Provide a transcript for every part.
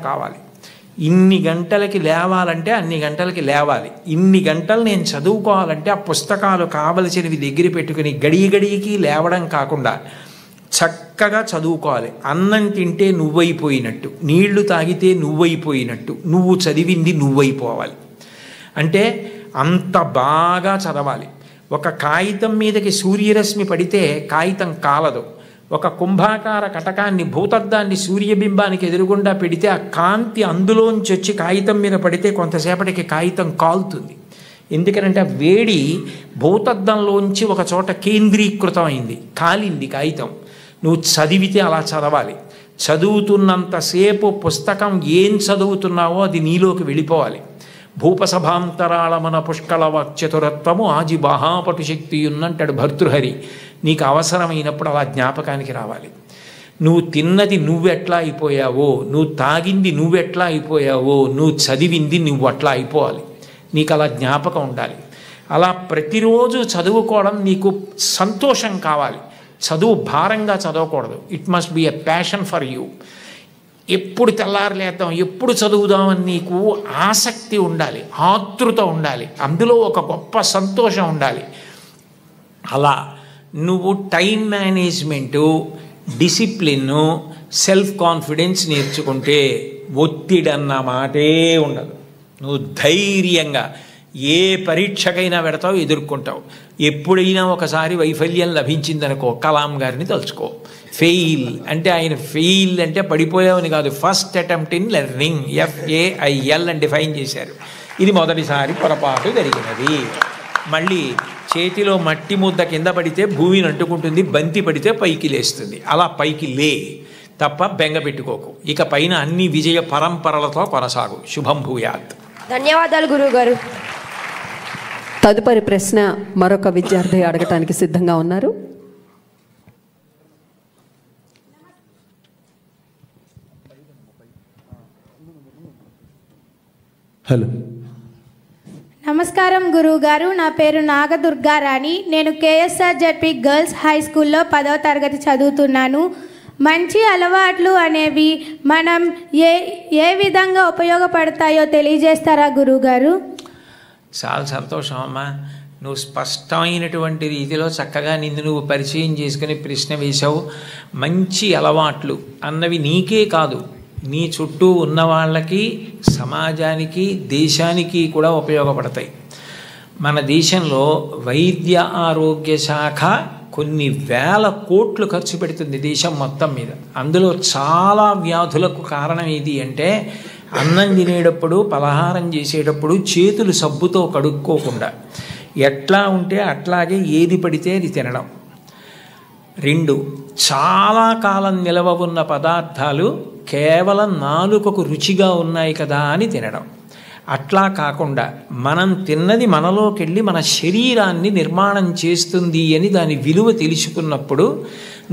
కావాలి. ఇన్ని గంటలకి లేవాలంటే అన్ని గంటలకి లేవాలి. ఇన్ని గంటలు నేను చదువుకోవాలంటే ఆ పుస్తకాలు కావలసినవి దగ్గర పెట్టుకుని గడికి లేవడం కాకుండా చక్కగా చదువుకోవాలి. అన్నం తింటే నువ్వైపోయినట్టు, నీళ్లు తాగితే నువ్వైపోయినట్టు, నువ్వు చదివింది నువ్వైపోవాలి. అంటే అంత బాగా చదవాలి. ఒక కాగితం మీదకి సూర్యరశ్మి పడితే కాగితం కాలదు. ఒక కుంభాకార కటకాన్ని, భూతద్దాన్ని సూర్యబింబానికి ఎదురుగుండా పెడితే ఆ కాంతి అందులోంచి వచ్చి కాగితం మీద పడితే కొంతసేపటికి కాగితం కాలుతుంది. ఎందుకనంటే ఆ వేడి భూతద్దంలోంచి ఒక చోట కేంద్రీకృతం అయింది, కాలింది కాగితం. నువ్వు చదివితే అలా చదవాలి. చదువుతున్నంతసేపు పుస్తకం ఏం చదువుతున్నావో అది నీలోకి వెళ్ళిపోవాలి. భూపసభాంతరాళమన పుష్కళ వాక్చతురత్వము ఆజి బాహాపటు శక్తి ఉన్నంటాడు భర్తృహరి. నీకు అవసరమైనప్పుడు అలా జ్ఞాపకానికి రావాలి. నువ్వు తిన్నది నువ్వెట్లా అయిపోయావో, నువ్వు తాగింది నువ్వెట్లా అయిపోయావో, నువ్వు చదివింది నువ్వు అట్లా అయిపోవాలి. నీకు అలా జ్ఞాపకం ఉండాలి. అలా ప్రతిరోజు చదువుకోవడం నీకు సంతోషం కావాలి. చదువు భారంగా చదవకూడదు. It must be a passion for you. ఎప్పుడు తెల్లారలేద్దాం, ఎప్పుడు చదువుదామని నీకు ఆసక్తి ఉండాలి, ఆతృత ఉండాలి, అందులో ఒక గొప్ప సంతోషం ఉండాలి. అలా నువ్వు time management, discipline, self confidence నేర్చుకుంటే ఒత్తిడి అన్న మాటే ఉండదు. నువ్వు ధైర్యంగా ఏ పరీక్షకైనా పెడతావు, ఎదుర్కొంటావు. ఎప్పుడైనా ఒకసారి వైఫల్యం లభించిందనుకో, కలాం గారిని తలుచుకో. ఫెయిల్ అంటే ఆయన ఫెయిల్ అంటే పడిపోయావని కాదు, first attempt in learning, FAIL అని డిఫైన్ చేశారు. ఇది మొదటిసారి పొరపాటు జరిగినది. మళ్ళీ చేతిలో మట్టి ముద్ద కింద పడితే భూమిని అంటుకుంటుంది, బంతి పడితే పైకి లేస్తుంది. అలా పైకి లే తప్ప బెంగ పెట్టుకోకు. ఇక పైన అన్ని విజయ పరంపరలతో కొనసాగు. శుభం భూయాత్. ధన్యవాదాలు గురువుగారు. తదుపరి ప్రశ్న మరొక విద్యార్థి అడగటానికి సిద్ధంగా ఉన్నారు. హలో, నమస్కారం గురువుగారు. నా పేరు నాగదుర్గారాణి. నేను KSRZP గర్ల్స్ హై స్కూల్లో 10వ తరగతి చదువుతున్నాను. మంచి అలవాట్లు అనేవి మనం ఏ విధంగా ఉపయోగపడతాయో తెలియజేస్తారా గురువుగారు? చాలా సంతోషం అమ్మా. నువ్వు స్పష్టమైనటువంటి రీతిలో చక్కగా నిన్ను నువ్వు పరిచయం చేసుకుని ప్రశ్న వేశావు. మంచి అలవాట్లు అన్నవి నీకే కాదు, నీ చుట్టూ ఉన్న వాళ్ళకి, సమాజానికి, దేశానికి కూడా ఉపయోగపడతాయి. మన దేశంలో వైద్య ఆరోగ్య శాఖ కొన్ని వేల కోట్లు ఖర్చు పెడుతుంది దేశం మొత్తం మీద. అందులో చాలా వ్యాధులకు కారణం ఏది అంటే, అన్నం తినేటప్పుడు, పలహారం చేసేటప్పుడు చేతులు సబ్బుతో కడుక్కోకుండా ఎట్లా ఉంటే అట్లాగే ఏది పడితే అది తినడం. 2, చాలా కాలం నిలవ ఉన్న పదార్థాలు కేవలం నాలుకకు రుచిగా ఉన్నాయి కదా అని తినడం. అట్లా కాకుండా మనం తిన్నది మనలోకి వెళ్ళి మన శరీరాన్ని నిర్మాణం చేస్తుంది అని దాని విలువ తెలుసుకున్నప్పుడు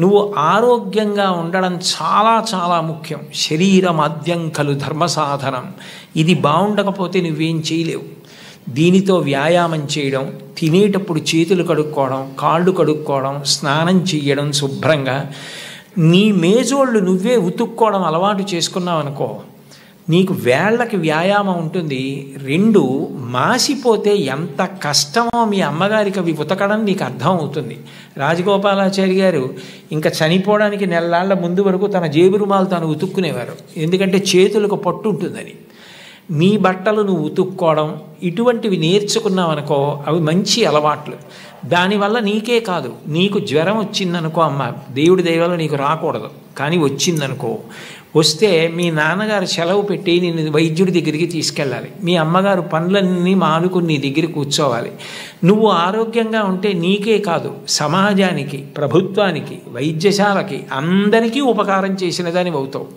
నువ్వు ఆరోగ్యంగా ఉండడం చాలా చాలా ముఖ్యం. శరీరమాద్యం ఖలు ధర్మసాధనం. ఇది బాగుండకపోతే నువ్వేం చేయలేవు. దీనితో వ్యాయామం చేయడం, తినేటప్పుడు చేతులు కడుక్కోవడం, కాళ్ళు కడుక్కోవడం, స్నానం చేయడం శుభ్రంగా, నీ మేజోళ్ళు నువ్వే ఉతుక్కోవడం అలవాటు చేసుకున్నావు అనుకో, నీకు వేళ్ళకి వ్యాయామం ఉంటుంది. 2, మాసిపోతే ఎంత కష్టమో మీ అమ్మగారికి అవి ఉతకడం నీకు అర్థం అవుతుంది. రాజగోపాలాచారి గారు ఇంకా చనిపోవడానికి నెలలాళ్ల ముందు వరకు తన జేబు రుమాలు తాను ఉతుక్కునేవారు. ఎందుకంటే చేతులకు పట్టు ఉంటుందని. నీ బట్టలు నువ్వు ఉతుక్కోవడం ఇటువంటివి నేర్చుకున్నావనుకో, అవి మంచి అలవాట్లు. దానివల్ల నీకే కాదు, నీకు జ్వరం వచ్చిందనుకో, అమ్మ దేవుడి దయవల్ల నీకు రాకూడదు కానీ వచ్చిందనుకో, వస్తే మీ నాన్నగారు సెలవు పెట్టి నిన్ను వైద్యుడి దగ్గరికి తీసుకెళ్ళాలి. మీ అమ్మగారు పనులన్నీ మానుకుని నీ దగ్గర కూర్చోవాలి. నువ్వు ఆరోగ్యంగా ఉంటే నీకే కాదు, సమాజానికి, ప్రభుత్వానికి, వైద్యశాలకి, అందరికీ ఉపకారం చేసిన దానివి అవుతావు.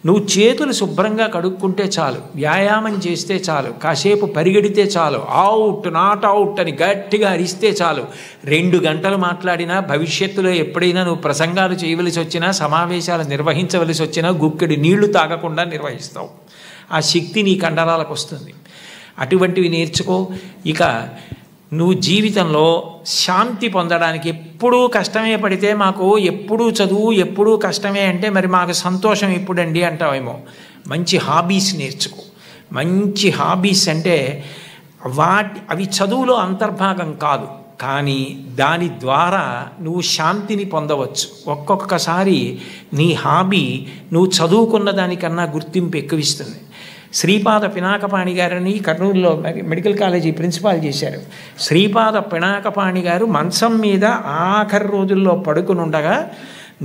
నువ్వు చేతులు శుభ్రంగా కడుక్కుంటే చాలు, వ్యాయామం చేస్తే చాలు, కాసేపు పరిగెడితే చాలు, అవుట్ నాట్ అవుట్ అని గట్టిగా అరిస్తే చాలు, 2 గంటలు మాట్లాడినా, భవిష్యత్తులో ఎప్పుడైనా నువ్వు ప్రసంగాలు చేయవలసి వచ్చినా, సమావేశాలు నిర్వహించవలసి వచ్చినా గుక్కెడి నీళ్లు తాగకుండా నిర్వహిస్తావు. ఆ శక్తి నీ కండరాలకు వస్తుంది. అటువంటివి నేర్చుకో. ఇక నువ్వు జీవితంలో శాంతి పొందడానికి ఎప్పుడూ కష్టమే పడితే, మాకు ఎప్పుడూ చదువు ఎప్పుడూ కష్టమే అంటే మరి మాకు సంతోషం ఎప్పుడండి అంటావేమో. మంచి హాబీస్ నేర్చుకో. మంచి హాబీస్ అంటే అవి చదువులో అంతర్భాగం కాదు, కానీ దాని ద్వారా నువ్వు శాంతిని పొందవచ్చు. ఒక్కొక్కసారి నీ హాబీ నువ్వు చదువుకున్న దానికన్నా గుర్తింపు ఎక్కువిస్తుంది. శ్రీపాద పినాకపాణి గారిని కర్నూలులో మెడికల్ కాలేజీ ప్రిన్సిపాల్ చేశారు. శ్రీపాద పినాకపాణి గారు మంచం మీద ఆఖరి రోజుల్లో పడుకుని ఉండగా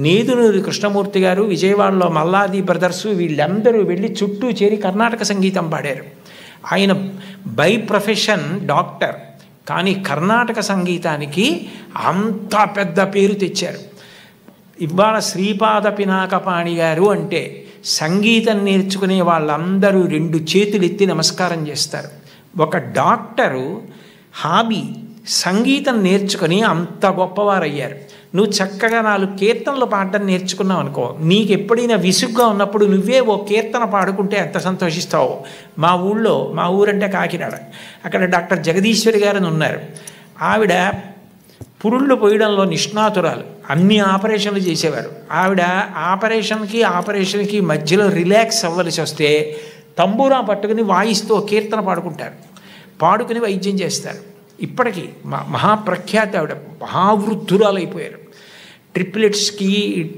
నేదునూరి కృష్ణమూర్తి గారు, విజయవాడలో మల్లాది బ్రదర్సు వీళ్ళందరూ వెళ్ళి చుట్టూ చేరి కర్ణాటక సంగీతం పాడారు. ఆయన బై ప్రొఫెషన్ డాక్టర్, కానీ కర్ణాటక సంగీతానికి అంత పెద్ద పేరు తెచ్చారు. ఇవాళ శ్రీపాద పినాకపాణి గారు అంటే సంగీతం నేర్చుకునే వాళ్ళందరూ 2 చేతులు ఎత్తి నమస్కారం చేస్తారు. ఒక డాక్టరు హాబీ సంగీతం నేర్చుకుని అంత గొప్పవారయ్యారు. నువ్వు చక్కగా 4 కీర్తనలు పాడడం నేర్చుకున్నావు అనుకో, నీకు ఎప్పుడైనా విసుగ్గా ఉన్నప్పుడు నువ్వే ఓ కీర్తన పాడుకుంటే ఎంత సంతోషిస్తావు. మా ఊరంటే కాకినాడ, అక్కడ డాక్టర్ జగదీశ్వరి గారని ఉన్నారు. ఆవిడ పురుళ్ళు పోయడంలో నిష్ణాతురాలు, అన్ని ఆపరేషన్లు చేసేవారు. ఆవిడ ఆపరేషన్కి మధ్యలో రిలాక్స్ అవ్వలసి వస్తే తంబూరా పట్టుకుని వాయిస్తూ కీర్తన పాడుకుంటారు, పాడుకుని వైద్యం చేస్తారు. ఇప్పటికీ మహాప్రఖ్యాతి ఆవిడ, మహావృద్ధురాలు అయిపోయారు. ట్రిప్లెట్స్కి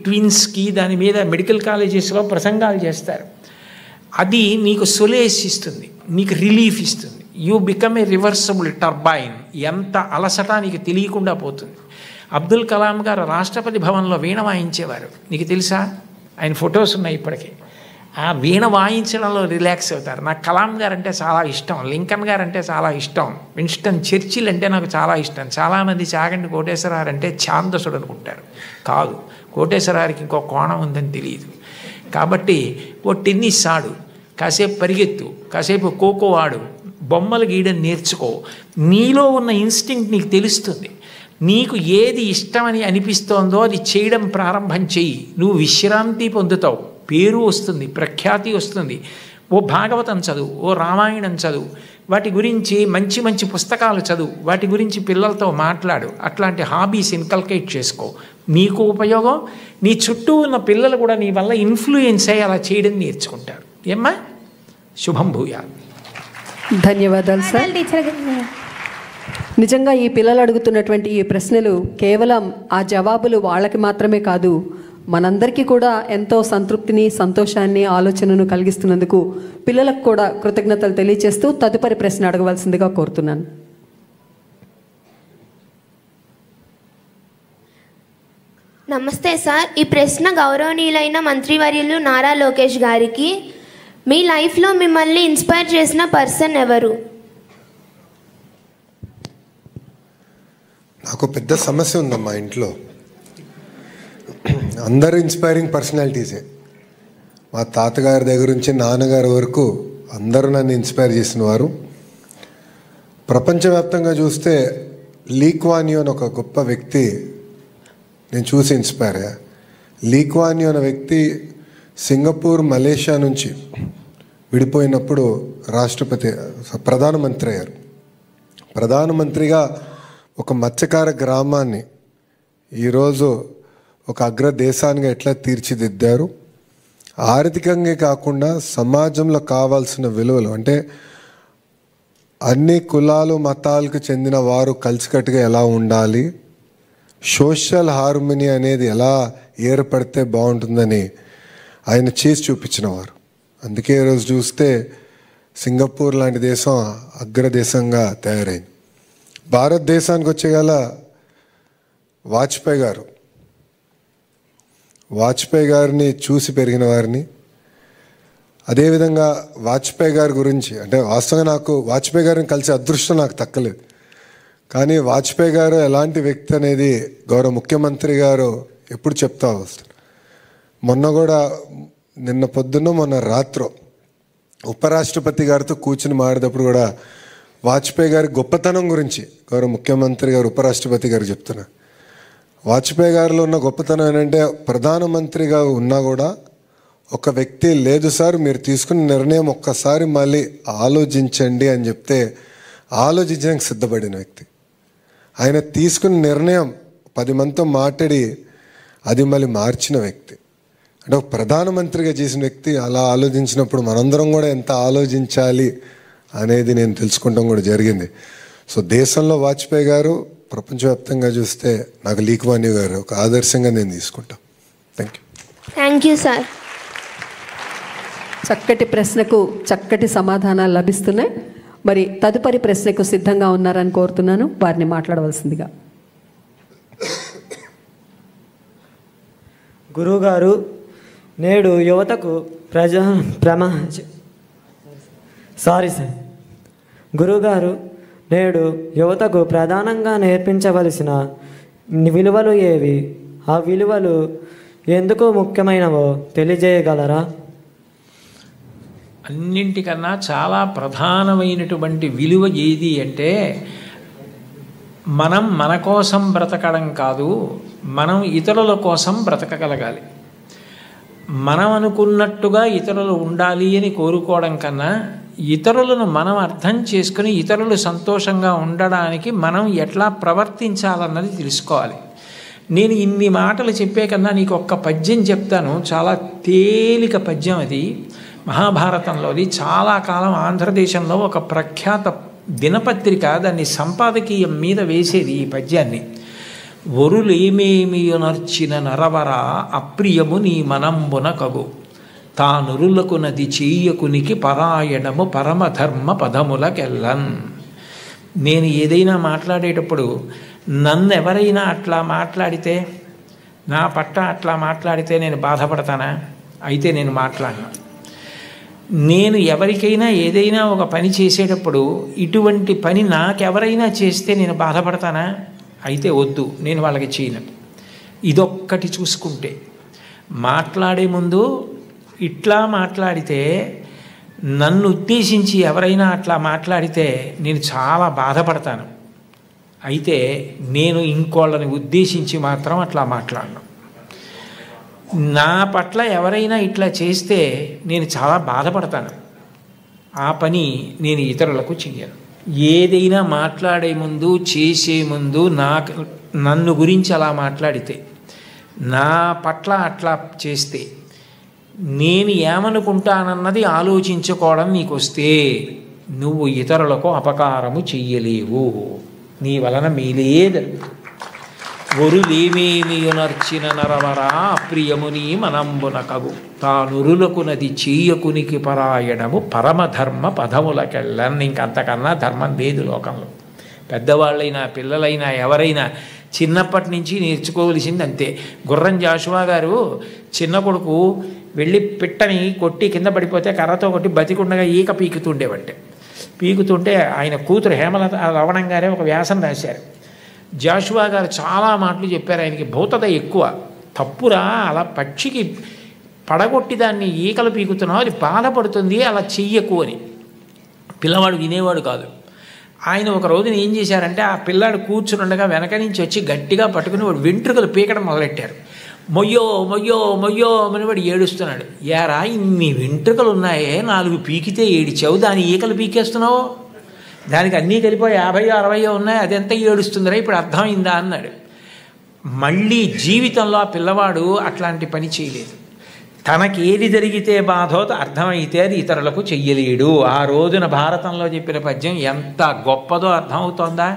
ట్విన్స్కి దాని మీద మెడికల్ కాలేజెస్లో ప్రసంగాలు చేస్తారు. అది నీకు సొలేస్ ఇస్తుంది, నీకు రిలీఫ్ ఇస్తుంది. You become a reversible turbine. ఎంత అలసట నీకు తెలియకుండా పోతుంది. అబ్దుల్ కలాం గారు రాష్ట్రపతి భవన్లో వీణ వాయించేవారు, నీకు తెలుసా? ఆయన ఫొటోస్ ఉన్నాయి ఇప్పటికీ. ఆ వీణ వాయించడంలో రిలాక్స్ అవుతారు. నాకు కలాం గారు అంటే చాలా ఇష్టం, లింకన్ గారు అంటే చాలా ఇష్టం, విన్స్టన్ చర్చిల్ అంటే నాకు చాలా ఇష్టం. చాలామంది చాగంటి కోటేశ్వరరావు అంటే ఛాందసుడు అనుకుంటారు. కాదు, కోటేశ్వరరావుకి ఇంకో కోణం ఉందని తెలియదు. కాబట్టి ఓ టెన్నిస్ ఆడు, కాసేపు పరిగెత్తు, కాసేపు ఖోఖో ఆడు, బొమ్మలు గీయడం నేర్చుకో. నీలో ఉన్న ఇన్స్టింక్ట్ నీకు తెలుస్తుంది. నీకు ఏది ఇష్టమని అనిపిస్తోందో అది చేయడం ప్రారంభం చెయ్యి. నువ్వు విశ్రాంతి పొందుతావు, పేరు వస్తుంది, ప్రఖ్యాతి వస్తుంది. ఓ భాగవతం చదువు, ఓ రామాయణం చదువు, వాటి గురించి మంచి మంచి పుస్తకాలు చదువు, వాటి గురించి పిల్లలతో మాట్లాడు. అట్లాంటి హాబీస్ ఇన్కల్కేట్ చేసుకో. నీకు ఉపయోగం, నీ చుట్టూ ఉన్న పిల్లలు కూడా నీ వల్ల ఇన్ఫ్లుయెన్స్ అయ్యి అలా చేయడం నేర్చుకుంటారు. ఏమ్మా? శుభం భూయా. ధన్యవాదాలు సార్. నిజంగా ఈ పిల్లలు అడుగుతున్నటువంటి ఈ ప్రశ్నలు కేవలం ఆ జవాబులు వాళ్ళకి మాత్రమే కాదు, మనందరికీ కూడా ఎంతో సంతృప్తిని, సంతోషాన్ని, ఆలోచనను కలిగిస్తున్నందుకు పిల్లలకు కూడా కృతజ్ఞతలు తెలియజేస్తూ తదుపరి ప్రశ్న అడగవలసిందిగా కోరుతున్నాను. నమస్తే సార్. ఈ ప్రశ్న గౌరవనీయులైన మంత్రివర్యులు నారా లోకేష్ గారికి. మీ లైఫ్లో మిమ్మల్ని ఇన్స్పైర్ చేసిన పర్సన్ ఎవరు? నాకు పెద్ద సమస్య ఉందమ్మా ఇంట్లో. అందరూ ఇన్స్పైరింగ్ పర్సనాలిటీసే. మా తాతగారి దగ్గర నుంచి నాన్నగారి వరకు అందరూ నన్ను ఇన్స్పైర్ చేసిన వారు. ప్రపంచవ్యాప్తంగా చూస్తే లీ కువాన్ యూ అని ఒక గొప్ప వ్యక్తి నేను చూసి ఇన్స్పైర్ అయ్యా. లీ కువాన్ యూ అనే వ్యక్తి సింగపూర్, మలేషియా నుంచి విడిపోయినప్పుడు ప్రధానమంత్రి అయ్యారు. ప్రధానమంత్రిగా ఒక మత్స్యకార గ్రామాన్ని ఈరోజు ఒక అగ్రదేశానికి ఎట్లా తీర్చిదిద్దారు. ఆర్థికంగా కాకుండా సమాజంలో కావాల్సిన విలువలు, అంటే అన్ని కులాలు మతాలకు చెందిన వారు కలిసికట్టుగా ఎలా ఉండాలి, సోషల్ హార్మనీ అనేది ఎలా ఏర్పడితే బాగుంటుందని ఆయన చేసి చూపించినవారు. అందుకే ఈరోజు చూస్తే సింగపూర్ లాంటి దేశం అగ్రదేశంగా తయారైంది. భారతదేశానికి వచ్చేగల వాజ్పేయి గారిని చూసి పెరిగిన వారిని. అదేవిధంగా వాజ్పేయి గారి గురించి అంటే వాస్తవంగా నాకు వాజ్పేయి గారిని కలిసే అదృష్టం నాకు దక్కలేదు. కానీ వాజ్పేయి గారు ఎలాంటి వ్యక్తి అనేది గౌరవ ముఖ్యమంత్రి గారు ఎప్పుడు చెప్తా వస్తారు. మొన్న రాత్రి ఉపరాష్ట్రపతి గారితో కూర్చుని మాడేటప్పుడు కూడా వాజ్పేయి గారి గొప్పతనం గురించి గౌరవ ముఖ్యమంత్రి గారు ఉపరాష్ట్రపతి గారు చెప్తున్నారు. వాజ్పేయి గారిలో ఉన్న గొప్పతనం ఏంటంటే ప్రధానమంత్రిగా ఉన్నా కూడా ఒక వ్యక్తి లేదు సార్ మీరు తీసుకున్న నిర్ణయం ఒక్కసారి మళ్ళీ ఆలోచించండి అని చెప్తే ఆలోచించడానికి సిద్ధపడిన వ్యక్తి. ఆయన తీసుకున్న నిర్ణయం 10 మందితో మాట్లాడి అది మళ్ళీ మార్చిన వ్యక్తి. అంటే ఒక ప్రధానమంత్రిగా చేసిన వ్యక్తి అలా ఆలోచించినప్పుడు మనందరం కూడా ఎంత ఆలోచించాలి అనేది నేను తెలుసుకుంటాం కూడా జరిగింది. సో దేశంలో వాజ్పేయి గారు, ప్రపంచవ్యాప్తంగా చూస్తే నాకు లీక్వాన్యూ గారు ఒక ఆదర్శంగా నేను తీసుకుంటాను. Thank you sir. చక్కటి ప్రశ్నకు చక్కటి సమాధానాలు లభిస్తున్నాయి. మరి తదుపరి ప్రశ్నకు సిద్ధంగా ఉన్నారని కోరుతున్నాను. వారిని మాట్లాడవలసిందిగా. గురువుగారు, నేడు యువతకు గురువుగారు, నేడు యువతకు ప్రధానంగా నేర్పించవలసిన విలువలు ఏవి? ఆ విలువలు ఎందుకు ముఖ్యమైనవో తెలియజేయగలరా? అన్నింటికన్నా చాలా ప్రధానమైనటువంటి విలువ ఏది అంటే, మనం మన కోసం బ్రతకడం కాదు, మనం ఇతరుల కోసం బ్రతకగలగాలి. మనం అనుకున్నట్టుగా ఇతరులు ఉండాలి అని కోరుకోవడం కన్నా, ఇతరులను మనం అర్థం చేసుకుని ఇతరులు సంతోషంగా ఉండడానికి మనం ఎట్లా ప్రవర్తించాలన్నది తెలుసుకోవాలి. నేను ఇన్ని మాటలు చెప్పే కన్నా నీకు ఒక్క పద్యం చెప్తాను. చాలా తేలిక పద్యం అది. మహాభారతంలోది. చాలా కాలం ఆంధ్రదేశంలో ఒక ప్రఖ్యాత దినపత్రిక దాన్ని సంపాదకీయం మీద వేసేది ఈ పద్యాన్ని. ఒరులేమేమియునర్చిన నరవర అప్రియము నీ మనంబున కగు, తానురులకు నది చెయ్యకునికి పరాయణము పరమధర్మ పదములకెల్లన్. నేను ఏదైనా మాట్లాడేటప్పుడు నన్ను ఎవరైనా అట్లా మాట్లాడితే, నా పట్ల అట్లా మాట్లాడితే నేను బాధపడతానా? అయితే నేను మాట్లాడను. నేను ఎవరికైనా ఏదైనా ఒక పని చేసేటప్పుడు ఇటువంటి పని నాకెవరైనా చేస్తే నేను బాధపడతానా? అయితే వద్దు, నేను వాళ్ళకి చేయను. ఇదొక్కటి చూసుకుంటే, మాట్లాడే ముందు ఇట్లా మాట్లాడితే, నన్ను ఉద్దేశించి ఎవరైనా అట్లా మాట్లాడితే నేను చాలా బాధపడతాను. అయితే నేను ఇంకోళ్ళని ఉద్దేశించి మాత్రం అట్లా మాట్లాడను. నా పట్ల ఎవరైనా ఇట్లా చేస్తే నేను చాలా బాధపడతాను. ఆ పని నేను ఇతరులకు చెయ్యను. ఏదైనా మాట్లాడే ముందు, చేసే ముందు నన్ను గురించి అలా మాట్లాడితే, నా పట్ల అట్లా చేస్తే, నేను ఏమనుకుంటానన్నది ఆలోచించుకోవడం నీకు వస్తే నువ్వు ఇతరులకు అపకారము చెయ్యలేవు. నీ వలన మేలే ఒరులేమేమియునర్చిన నరవరా అప్రియముని మనంబున కగు, తానురులకు నది చెయ్యకునికి పరాయణము పరమధర్మ పదములకెళ్ళని. ఇంకంతకన్నా ధర్మం లేదు లోకంలో. పెద్దవాళ్ళైనా పిల్లలైనా ఎవరైనా చిన్నప్పటి నుంచి నేర్చుకోవలసింది అంతే. గుర్రం జాషువా గారు చిన్న కొడుకు వెళ్ళి పిట్టని కొట్టి కింద పడిపోతే కర్రతో కొట్టి బతికుండగా ఈక పీకుతుండేవంటే. పీకుతుంటే ఆయన కూతురు హేమలత రవణం గారే ఒక వ్యాసం రాశారు. జాషువా గారు చాలా మాటలు చెప్పారు. ఆయనకి భౌతత ఎక్కువ. తప్పురా, అలా పక్షికి పడగొట్టి దాన్ని ఈకలు పీకుతున్నావు, అది బాధపడుతుంది, అలా చెయ్యకు అని. పిల్లవాడు వినేవాడు కాదు. ఆయన ఒక రోజున ఏం చేశారంటే, ఆ పిల్లాడు కూర్చునుండగా వెనక నుంచి వచ్చి గట్టిగా పట్టుకుని వాడు వెంట్రుకలు పీకడం మొదలెట్టారు. మొయ్యో మొయ్యో మొయ్యో అని వాడు ఏడుస్తున్నాడు. యారా, ఇన్ని వెంట్రుకలు ఉన్నాయే, 4 పీకితే ఏడిచావు, దాని ఈకలు పీకేస్తున్నావు, దానికి అన్నీ కలిపో 50-60 ఉన్నాయి, అదెంత ఏడుస్తుందిరా, ఇప్పుడు అర్థమైందా అన్నాడు. మళ్ళీ జీవితంలో ఆ పిల్లవాడు అట్లాంటి పని చేయలేదు. తనకి ఏది జరిగితే బాధో అర్థమైతే అది ఇతరులకు చెయ్యలేడు. ఆ రోజున భారతంలో చెప్పిన పద్యం ఎంత గొప్పదో అర్థమవుతోందా?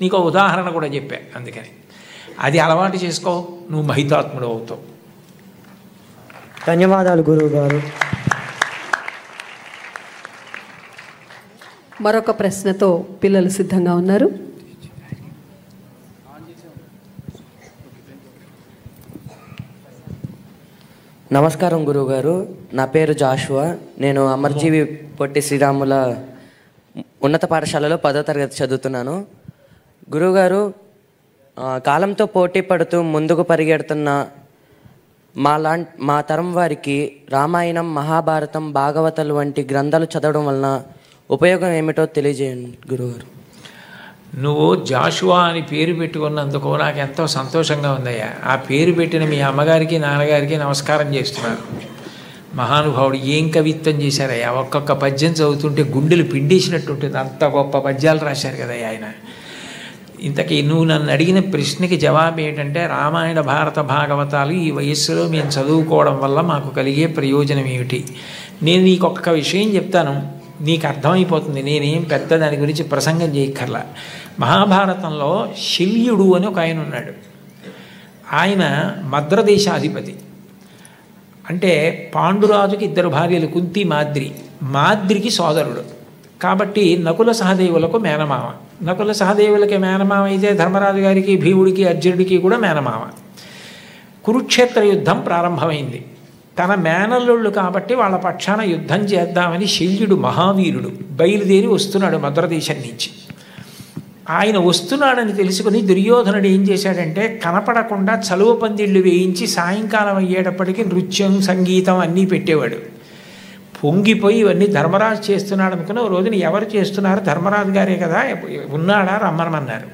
నీకు ఉదాహరణ కూడా చెప్పా. అందుకని అది అలవాటు చేసుకో, నువ్వు మహితాత్ముడు అవుతావు. ధన్యవాదాలు గురువు గారు. మరొక ప్రశ్నతో పిల్లలు సిద్ధంగా ఉన్నారు. నమస్కారం గురువుగారు. నా పేరు జాషువా. నేను అమర్జీవి పొట్టి శ్రీరాముల ఉన్నత పాఠశాలలో 10వ తరగతి చదువుతున్నాను. గురువుగారు, కాలంతో పోటీ పడుతూ ముందుకు పరిగెడుతున్న మా తరం వారికి రామాయణం, మహాభారతం, భాగవతాలు వంటి గ్రంథాలు చదవడం వలన ఉపయోగం ఏమిటో తెలియజేయండి గురువుగారు. నువ్వు జాషువా అని పేరు పెట్టుకున్నందుకు నాకు ఎంతో సంతోషంగా ఉందయ్యా. ఆ పేరు పెట్టిన మీ అమ్మగారికి నాన్నగారికి నమస్కారం చేస్తున్నాను. మహానుభావుడు ఏం కవిత్వం చేశారయ్యా. ఒక్కొక్క పద్యం చదువుతుంటే గుండెలు పిండేసినట్టు ఉంటుంది. అంత గొప్ప పద్యాలు రాశారు కదయ్యా ఆయన. ఇంతకీ నువ్వు నన్ను అడిగిన ప్రశ్నకి జవాబు ఏంటంటే, రామాయణ భారత భాగవతాలు ఈ వయస్సులో మేము చదువుకోవడం వల్ల మాకు కలిగే ప్రయోజనం ఏమిటి? నేను నీకు ఒక్క విషయం చెప్తాను, నీకు అర్థమైపోతుంది. నేనేం పెద్ద దాని గురించి ప్రసంగం చేయక్కర్లా. మహాభారతంలో శల్యుడు అని ఒక ఆయన ఉన్నాడు. ఆయన మద్రదేశాధిపతి. అంటే పాండురాజుకి 2 భార్యలు, కుంతి, మాద్రి. మాద్రికి సోదరుడు కాబట్టి నకుల సహదేవులకు మేనమామ. నకుల సహదేవులకి మేనమామ అయితే ధర్మరాజు గారికి, భీముడికి, అర్జునుడికి కూడా మేనమామ. కురుక్షేత్ర యుద్ధం ప్రారంభమైంది. తన మేనల్లుళ్ళు కాబట్టి వాళ్ళ పక్షాన యుద్ధం చేద్దామని శల్యుడు మహావీరుడు బయలుదేరి వస్తున్నాడు మద్రదేశం నుంచి. ఆయన వస్తున్నాడని తెలుసుకుని దుర్యోధనుడు ఏం చేశాడంటే, కనపడకుండా చలువ పందిళ్ళు వేయించి సాయంకాలం అయ్యేటప్పటికీ నృత్యం, సంగీతం అన్నీ పెట్టేవాడు. పొంగిపోయి ఇవన్నీ ధర్మరాజు చేస్తున్నాడు అనుకుని ఓ రోజున ఎవరు చేస్తున్నారు, ధర్మరాజు గారే కదా, ఉన్నాడా, రమ్మనమన్నారు.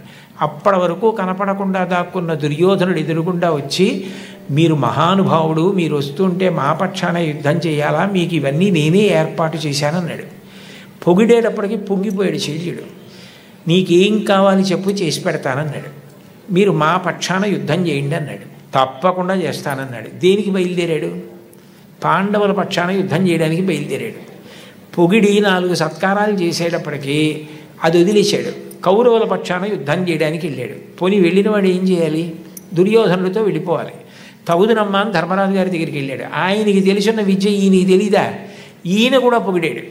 అప్పటి వరకు కనపడకుండా దాక్కున్న దుర్యోధనుడు ఎదురుగుండా వచ్చి, మీరు మహానుభావుడు, మీరు వస్తుంటే మా పక్షాన యుద్ధం చేయాలా, మీకు ఇవన్నీ నేనే ఏర్పాటు చేశానన్నాడు. పొగిడేటప్పటికి పొంగిపోయాడు శల్యుడు. నీకేం కావాలి చెప్పు, చేసి పెడతానన్నాడు. మీరు మా పక్షాన యుద్ధం చేయండి అన్నాడు. తప్పకుండా చేస్తానన్నాడు. దేనికి బయలుదేరాడు? పాండవుల పక్షాన యుద్ధం చేయడానికి బయలుదేరాడు. పొగిడి 4 సత్కారాలు చేసేటప్పటికీ అది వదిలేశాడు. కౌరవుల పక్షాన యుద్ధం చేయడానికి వెళ్ళాడు. పోనీ వెళ్ళిన వాడు ఏం చేయాలి? దుర్యోధనుడితో వెళ్ళిపోవాలి. తగుదునమ్మా అని ధర్మరాజు గారి దగ్గరికి వెళ్ళాడు. ఆయనకి తెలిసిన విద్య ఈయనకి తెలీదా? ఈయన కూడా పొగిడాడు.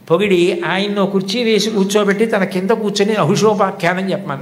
పొగిడి ఆయన్ని కుర్చీ వేసి కూర్చోబెట్టి తన కింద కూర్చొని అహుషోపాఖ్యానం చెప్పమన్నాడు.